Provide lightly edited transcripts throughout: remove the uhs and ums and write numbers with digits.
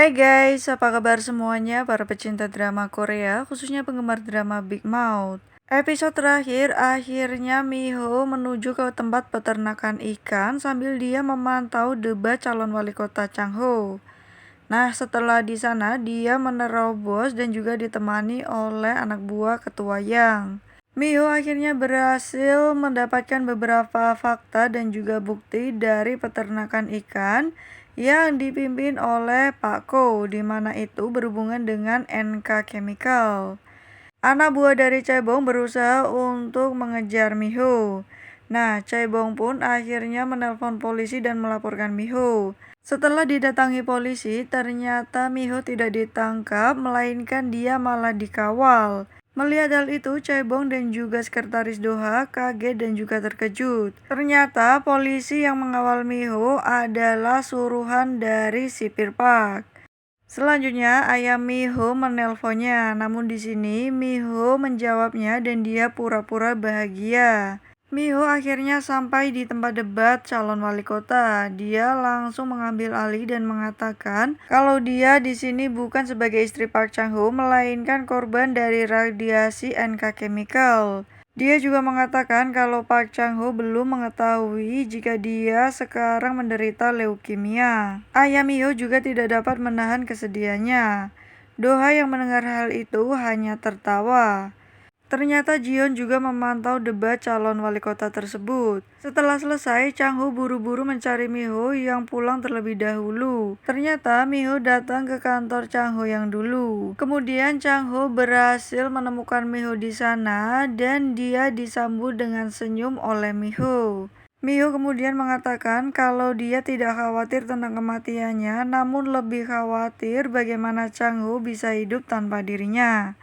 Hai guys, apa kabar semuanya para pecinta drama Korea, khususnya penggemar drama Big Mouth. Episode terakhir, akhirnya Miho menuju ke tempat peternakan ikan sambil dia memantau debat calon wali kota Changho. Nah, setelah di sana dia menerobos dan juga ditemani oleh anak buah ketua Yang. Miho akhirnya berhasil mendapatkan beberapa fakta dan juga bukti dari peternakan ikan yang dipimpin oleh Pak Ko, di mana itu berhubungan dengan NK Chemical. Anak buah dari Chaebong berusaha untuk mengejar Miho. Nah, Chaebong pun akhirnya menelpon polisi dan melaporkan Miho. Setelah didatangi polisi, ternyata Miho tidak ditangkap, melainkan dia malah dikawal. Melihat hal itu, Chaebong dan juga sekretaris Doha kaget dan juga terkejut. Ternyata polisi yang mengawal Miho adalah suruhan dari sipir Park. Selanjutnya, ayah Miho menelponnya, namun di sini Miho menjawabnya dan dia pura-pura bahagia. Miho akhirnya sampai di tempat debat calon wali kota. Dia langsung mengambil alih dan mengatakan kalau dia di sini bukan sebagai istri Park Chang-ho, melainkan korban dari radiasi NK Chemical. Dia juga mengatakan kalau Park Chang-ho belum mengetahui jika dia sekarang menderita leukemia. Ayah Miho juga tidak dapat menahan kesedihannya. Doha yang mendengar hal itu hanya tertawa. Ternyata Jion juga memantau debat calon wali kota tersebut. Setelah selesai, Chang-ho buru-buru mencari Miho yang pulang terlebih dahulu. Ternyata Miho datang ke kantor Chang-ho yang dulu. Kemudian Chang-ho berhasil menemukan Miho di sana dan dia disambut dengan senyum oleh Miho. Miho kemudian mengatakan kalau dia tidak khawatir tentang kematiannya, namun lebih khawatir bagaimana Chang-ho bisa hidup tanpa dirinya.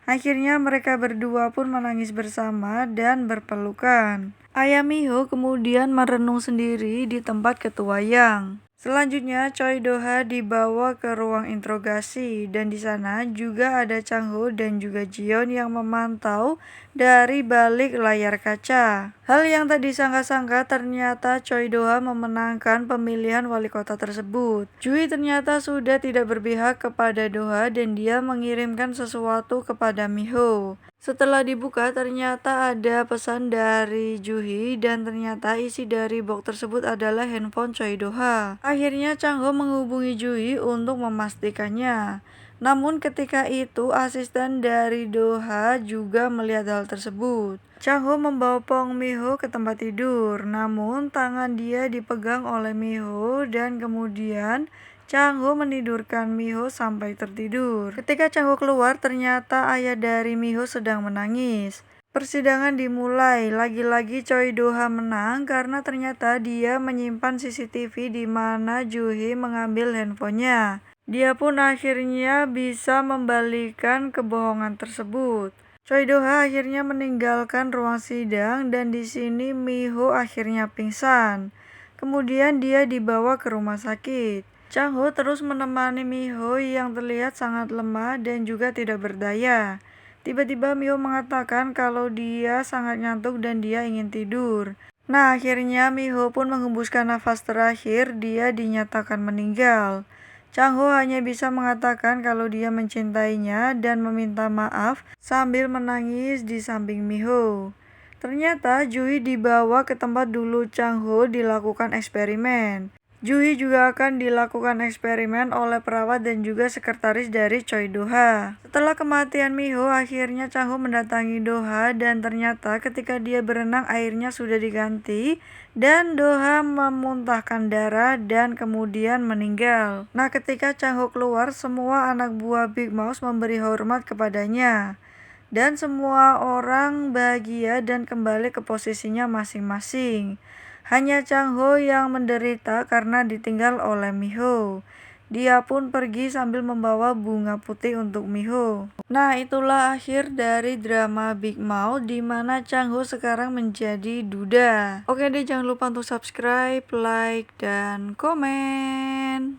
Akhirnya mereka berdua pun menangis bersama dan berpelukan. Ayah Miho kemudian merenung sendiri di tempat ketua Yang. Selanjutnya, Choi Doha dibawa ke ruang interogasi dan di sana juga ada Chang-ho dan juga Jion yang memantau dari balik layar kaca. Hal yang tak disangka-sangka ternyata Choi Doha memenangkan pemilihan wali kota tersebut. Jui ternyata sudah tidak berpihak kepada Doha dan dia mengirimkan sesuatu kepada Miho. Setelah dibuka ternyata ada pesan dari Juhi dan ternyata isi dari box tersebut adalah handphone Choi Doha. Akhirnya Chang-ho menghubungi Juhi untuk memastikannya. Namun ketika itu asisten dari Doha juga melihat hal tersebut. Chang-ho membawa Pong Miho ke tempat tidur, namun tangan dia dipegang oleh Miho dan kemudian Chang-ho menidurkan Miho sampai tertidur. Ketika Chang-ho keluar, ternyata ayah dari Miho sedang menangis. Persidangan dimulai, lagi-lagi Choi Doha menang karena ternyata dia menyimpan CCTV di mana Juhi mengambil handphonenya. Dia pun akhirnya bisa membalikan kebohongan tersebut. Choi Doha akhirnya meninggalkan ruang sidang dan di sini Miho akhirnya pingsan. Kemudian dia dibawa ke rumah sakit. Chang-ho terus menemani Miho yang terlihat sangat lemah dan juga tidak berdaya. Tiba-tiba Miho mengatakan kalau dia sangat ngantuk dan dia ingin tidur. Nah, akhirnya Miho pun menghembuskan nafas terakhir, dia dinyatakan meninggal. Chang-ho hanya bisa mengatakan kalau dia mencintainya dan meminta maaf sambil menangis di samping Miho. Ternyata Juhi dibawa ke tempat dulu Chang-ho dilakukan eksperimen. Juhi juga akan dilakukan eksperimen oleh perawat dan juga sekretaris dari Choi Doha. Setelah kematian Miho, akhirnya Chang-ho mendatangi Doha dan ternyata ketika dia berenang airnya sudah diganti dan Doha memuntahkan darah dan kemudian meninggal. Nah, ketika Chang-ho keluar, semua anak buah Big Mouth memberi hormat kepadanya. Dan semua orang bahagia dan kembali ke posisinya masing-masing. Hanya Chang-ho yang menderita karena ditinggal oleh Miho. Dia pun pergi sambil membawa bunga putih untuk Miho. Nah, itulah akhir dari drama Big Mouth di mana Chang-ho sekarang menjadi duda. Oke deh, jangan lupa untuk subscribe, like, dan komen.